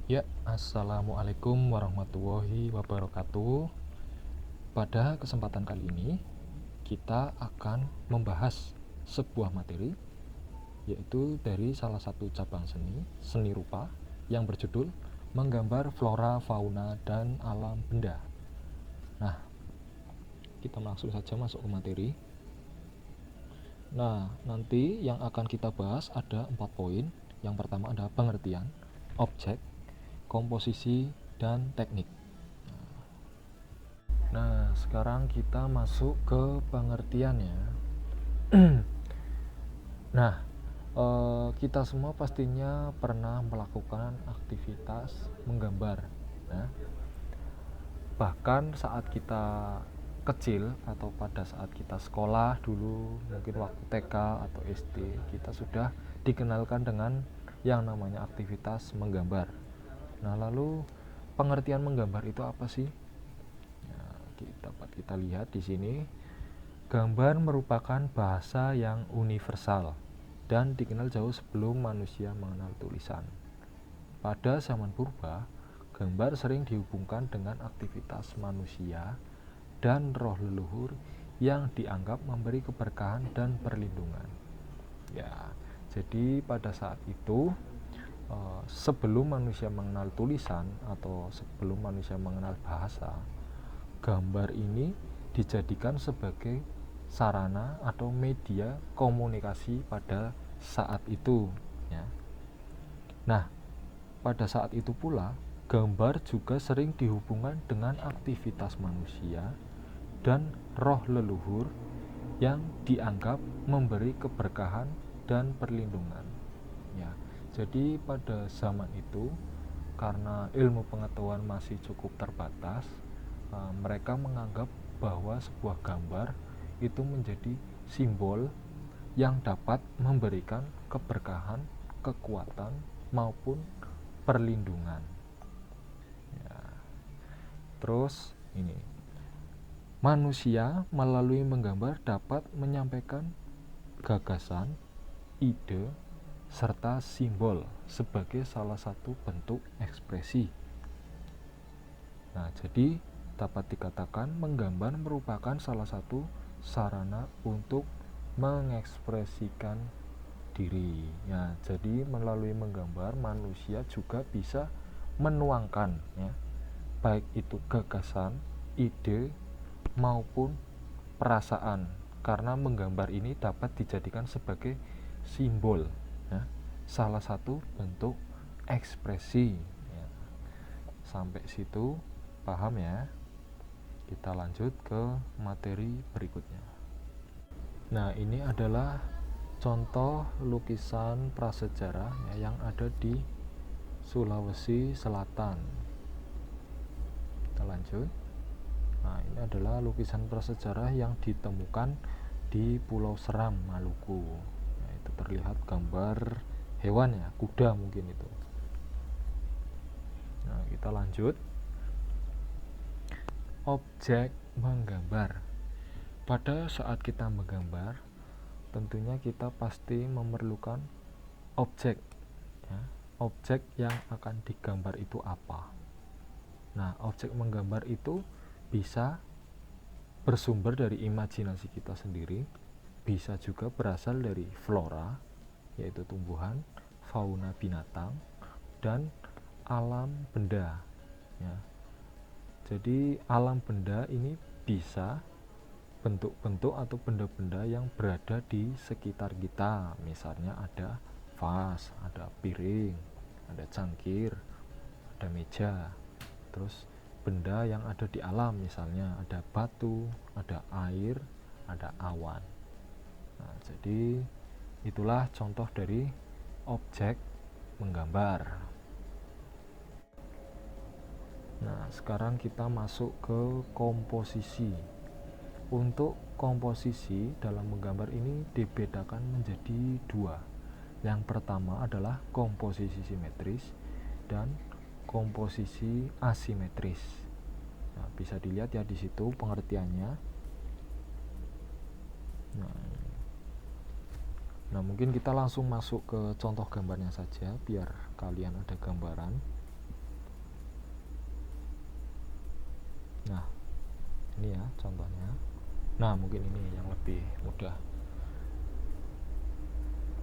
Ya, assalamualaikum warahmatullahi wabarakatuh. Pada kesempatan kali ini, kita akan membahas sebuah materi, yaitu dari salah satu cabang seni, seni rupa, yang berjudul Menggambar Flora, Fauna, dan Alam Benda. Nah, kita langsung saja masuk ke materi. Nah, nanti yang akan kita bahas ada 4 poin. Yang pertama ada pengertian, objek, komposisi, dan teknik. Nah, sekarang kita masuk ke pengertiannya. Nah, kita semua pastinya pernah melakukan aktivitas menggambar. Nah, bahkan saat kita kecil atau pada saat kita sekolah dulu, mungkin waktu TK atau SD, kita sudah dikenalkan dengan yang namanya aktivitas menggambar. Nah, lalu pengertian menggambar itu apa sih? Dapat kita lihat di sini, gambar merupakan bahasa yang universal dan dikenal jauh sebelum manusia mengenal tulisan. Pada zaman purba, gambar sering dihubungkan dengan aktivitas manusia dan roh leluhur yang dianggap memberi keberkahan dan perlindungan. Ya, jadi pada saat itu sebelum manusia mengenal tulisan atau sebelum manusia mengenal bahasa, gambar ini dijadikan sebagai sarana atau media komunikasi pada saat itu, ya. Nah, pada saat itu pula gambar juga sering dihubungkan dengan aktivitas manusia dan roh leluhur yang dianggap memberi keberkahan dan perlindungan, ya. Jadi pada zaman itu, karena ilmu pengetahuan masih cukup terbatas, mereka menganggap bahwa sebuah gambar itu menjadi simbol yang dapat memberikan keberkahan, kekuatan, maupun perlindungan, ya. Terus ini, manusia melalui menggambar dapat menyampaikan gagasan, ide, serta simbol sebagai salah satu bentuk ekspresi. Nah, jadi dapat dikatakan menggambar merupakan salah satu sarana untuk mengekspresikan diri. Ya, jadi melalui menggambar manusia juga bisa menuangkan, ya, baik itu gagasan, ide maupun perasaan, karena menggambar ini dapat dijadikan sebagai simbol, ya, salah satu bentuk ekspresi, ya. Sampai situ paham ya? Kita lanjut ke materi berikutnya. Nah, ini adalah contoh lukisan prasejarah, ya, yang ada di Sulawesi Selatan. Kita lanjut. Nah, ini adalah lukisan prasejarah yang ditemukan di Pulau Seram, Maluku. Nah, itu terlihat gambar hewan, ya, kuda mungkin itu. Nah, kita lanjut. Objek menggambar. Pada saat kita menggambar, tentunya kita pasti memerlukan objek, ya. Objek yang akan digambar itu apa? Nah, objek menggambar itu bisa bersumber dari imajinasi kita sendiri, bisa juga berasal dari flora, yaitu tumbuhan, fauna binatang, dan alam benda, ya. Jadi alam benda ini bisa bentuk-bentuk atau benda-benda yang berada di sekitar kita. Misalnya ada vas, ada piring, ada cangkir, ada meja. Terus benda yang ada di alam, misalnya ada batu, ada air, ada awan. Nah, jadi itulah contoh dari objek menggambar. Nah, sekarang kita masuk ke komposisi. Untuk komposisi dalam menggambar ini dibedakan menjadi dua. Yang pertama adalah komposisi simetris dan komposisi asimetris. Nah, bisa dilihat ya di situ pengertiannya. Nah, mungkin kita langsung masuk ke contoh gambarnya saja biar kalian ada gambaran. Nah, ini ya contohnya. Nah, mungkin ini yang lebih mudah.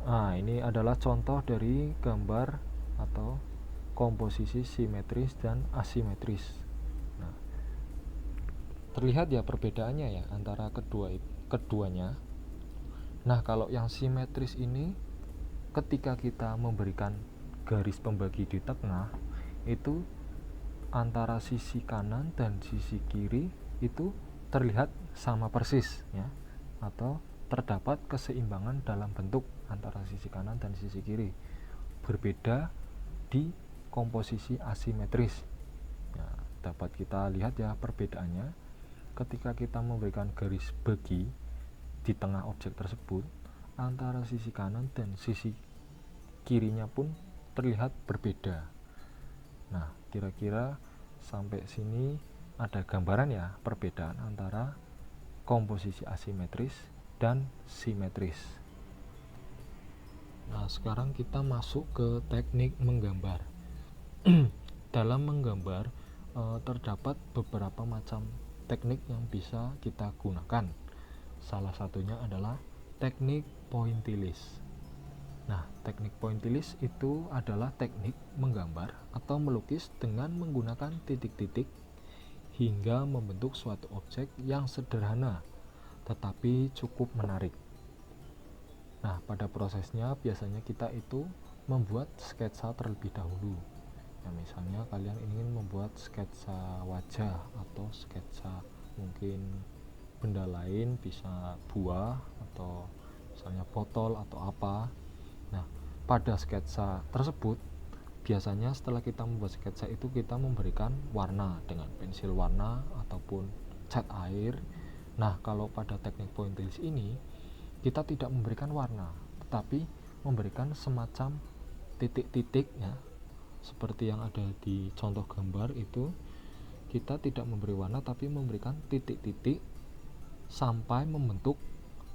Nah, ini adalah contoh dari gambar atau komposisi simetris dan asimetris. Nah, terlihat ya perbedaannya ya antara keduanya. Nah, kalau yang simetris ini ketika kita memberikan garis pembagi di tengah, itu antara sisi kanan dan sisi kiri itu terlihat sama persis ya, atau terdapat keseimbangan dalam bentuk antara sisi kanan dan sisi kiri. Berbeda di komposisi asimetris ya, dapat kita lihat ya perbedaannya ketika kita memberikan garis bagi di tengah objek tersebut, antara sisi kanan dan sisi kirinya pun terlihat berbeda. Nah, kira-kira sampai sini ada gambaran ya perbedaan antara komposisi asimetris dan simetris. Nah, sekarang kita masuk ke teknik menggambar. Dalam menggambar terdapat beberapa macam teknik yang bisa kita gunakan. Salah satunya adalah teknik pointillist. Nah, teknik pointillist itu adalah teknik menggambar atau melukis dengan menggunakan titik-titik hingga membentuk suatu objek yang sederhana tetapi cukup menarik. Nah, pada prosesnya biasanya kita itu membuat sketsa terlebih dahulu. Ya, misalnya kalian ingin membuat sketsa wajah atau sketsa mungkin benda lain, bisa buah atau misalnya botol atau apa. Nah, pada sketsa tersebut biasanya setelah kita membuat sketsa itu kita memberikan warna dengan pensil warna ataupun cat air. Nah, kalau pada teknik pointillist ini kita tidak memberikan warna, tetapi memberikan semacam titik-titik ya, seperti yang ada di contoh gambar itu. Kita tidak memberi warna tapi memberikan titik-titik sampai membentuk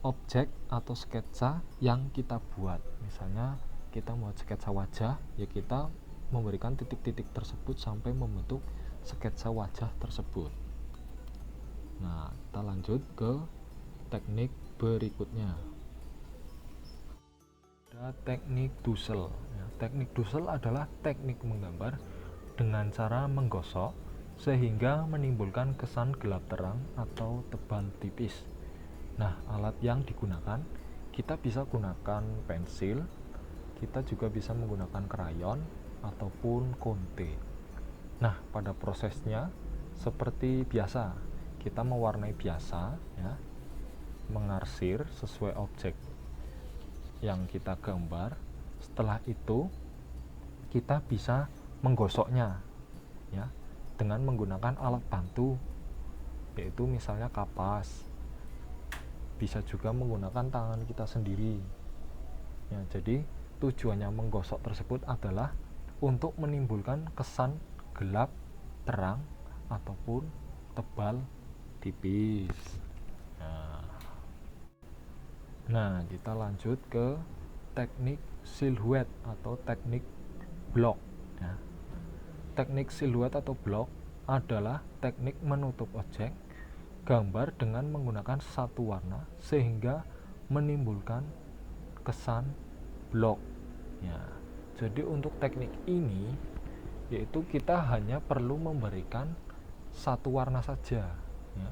objek atau sketsa yang kita buat. Misalnya kita membuat sketsa wajah, ya kita memberikan titik-titik tersebut sampai membentuk sketsa wajah tersebut. Nah, kita lanjut ke teknik berikutnya. Ada teknik Dussel. Ya, teknik Dussel adalah teknik menggambar dengan cara menggosok sehingga menimbulkan kesan gelap terang atau tebal tipis. Nah, alat yang digunakan, kita bisa gunakan pensil, kita juga bisa menggunakan krayon ataupun konte. Nah, pada prosesnya seperti biasa, kita mewarnai biasa ya, mengarsir sesuai objek yang kita gambar. Setelah itu kita bisa menggosoknya ya dengan menggunakan alat bantu, yaitu misalnya kapas. Bisa juga menggunakan tangan kita sendiri ya. Jadi tujuannya menggosok tersebut adalah untuk menimbulkan kesan gelap terang ataupun tebal tipis. Nah, kita lanjut ke teknik siluet atau teknik blok ya. Teknik siluet atau blok adalah teknik menutup objek gambar dengan menggunakan satu warna sehingga menimbulkan kesan blok ya. Jadi untuk teknik ini yaitu kita hanya perlu memberikan satu warna saja ya.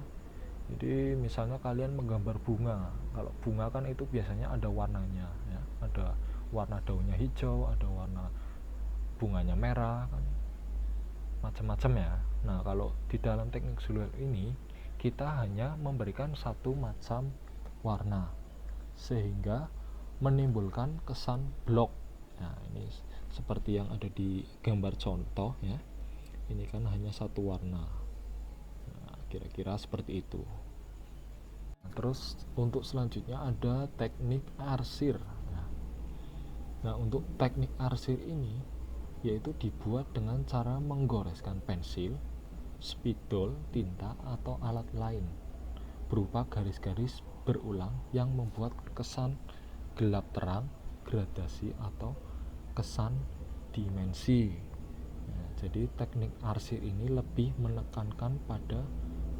Jadi misalnya kalian menggambar bunga, kalau bunga kan itu biasanya ada warnanya ya, ada warna daunnya hijau, ada warna bunganya merah kan, macam-macam ya. Nah, kalau di dalam teknik siluet ini kita hanya memberikan satu macam warna sehingga menimbulkan kesan blok. Nah, ini seperti yang ada di gambar contoh ya, ini kan hanya satu warna. Kira-kira seperti itu. Terus untuk selanjutnya ada teknik arsir. Nah, untuk teknik arsir ini yaitu dibuat dengan cara menggoreskan pensil, spidol, tinta atau alat lain berupa garis-garis berulang yang membuat kesan gelap terang, gradasi atau kesan dimensi. Jadi teknik arsir ini lebih menekankan pada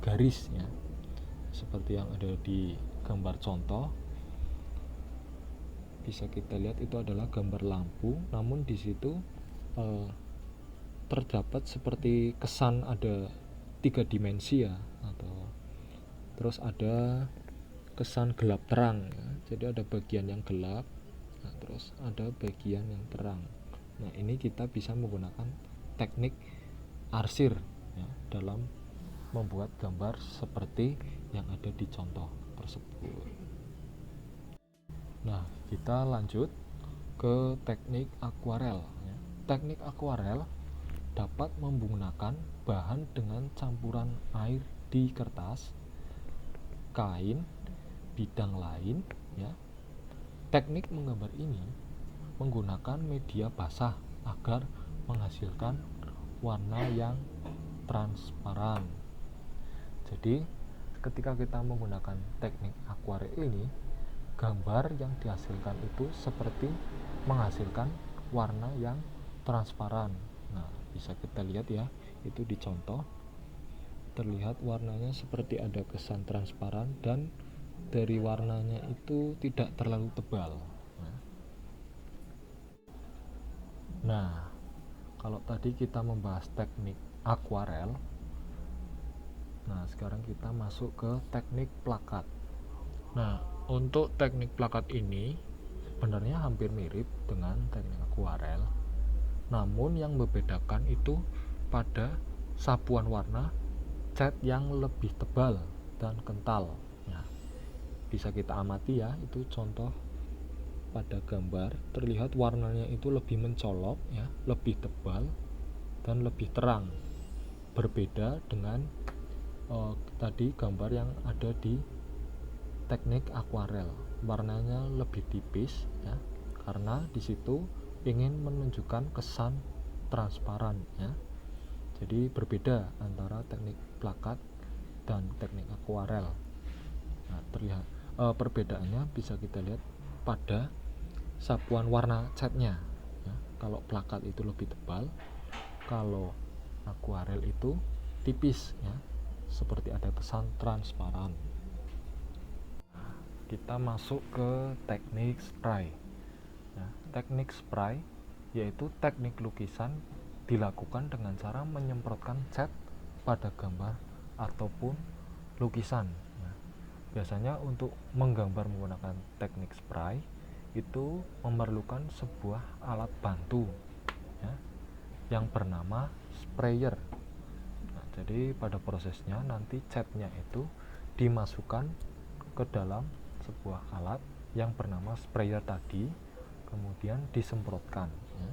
garis ya, seperti yang ada di gambar contoh. Bisa kita lihat itu adalah gambar lampu, namun di situ terdapat seperti kesan ada 3 dimensi ya, atau terus ada kesan gelap terang ya. Jadi ada bagian yang gelap, nah, terus ada bagian yang terang. Nah, ini kita bisa menggunakan teknik arsir ya, dalam membuat gambar seperti yang ada di contoh tersebut. Nah, kita lanjut ke teknik akuarel ya. Teknik akuarel dapat menggunakan bahan dengan campuran air di kertas, kain, bidang lain ya. Teknik menggambar ini menggunakan media basah agar menghasilkan warna yang transparan. Jadi ketika kita menggunakan teknik akuarel ini, gambar yang dihasilkan itu seperti menghasilkan warna yang transparan. Nah, bisa kita lihat ya, itu di contoh terlihat warnanya seperti ada kesan transparan, dan dari warnanya itu tidak terlalu tebal. Nah, kalau tadi kita membahas teknik akuarel, nah sekarang kita masuk ke teknik plakat. Nah, untuk teknik plakat ini sebenarnya hampir mirip dengan teknik akuarel, namun yang membedakan itu pada sapuan warna cat yang lebih tebal dan kental. Nah, bisa kita amati ya, itu contoh pada gambar terlihat warnanya itu lebih mencolok ya, lebih tebal dan lebih terang, berbeda dengan tadi gambar yang ada di teknik akuarel, warnanya lebih tipis ya, karena di situ ingin menunjukkan kesan transparan ya. Jadi berbeda antara teknik plakat dan teknik akuarel. Nah, terlihat perbedaannya bisa kita lihat pada sapuan warna catnya ya. Kalau plakat itu lebih tebal, kalau akuarel itu tipis ya, seperti ada kesan transparan. Kita masuk ke teknik spray ya. Teknik spray yaitu teknik lukisan dilakukan dengan cara menyemprotkan cat pada gambar ataupun lukisan ya. Biasanya untuk menggambar menggunakan teknik spray itu memerlukan sebuah alat bantu ya, yang bernama sprayer. Nah, jadi pada prosesnya nanti catnya itu dimasukkan ke dalam sebuah alat yang bernama sprayer tadi, kemudian disemprotkan ya.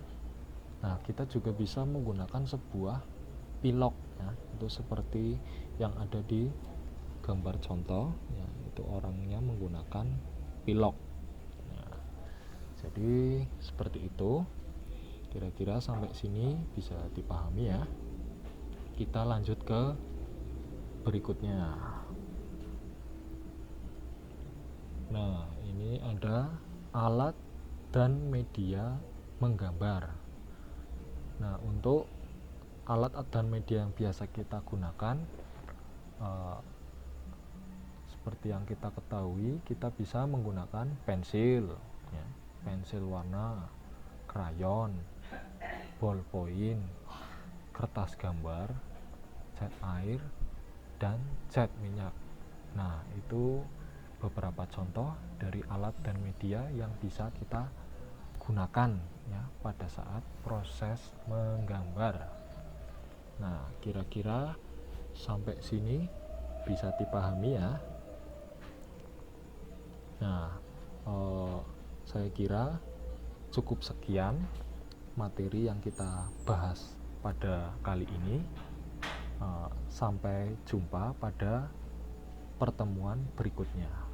Nah, kita juga bisa menggunakan sebuah pilok ya, itu seperti yang ada di gambar contoh ya, itu orangnya menggunakan pilok. Jadi seperti itu, kira-kira sampai sini bisa dipahami ya. Kita lanjut ke berikutnya. Nah, ini ada alat dan media menggambar. Nah, untuk alat dan media yang biasa kita gunakan, seperti yang kita ketahui, kita bisa menggunakan pensil ya, pensil warna, krayon, ballpoint, kertas gambar, cat air, dan cat minyak. Nah, itu beberapa contoh dari alat dan media yang bisa kita gunakan ya pada saat proses menggambar. Nah, kira-kira sampai sini bisa dipahami ya. Nah, saya kira cukup sekian materi yang kita bahas pada kali ini. Sampai jumpa pada pertemuan berikutnya.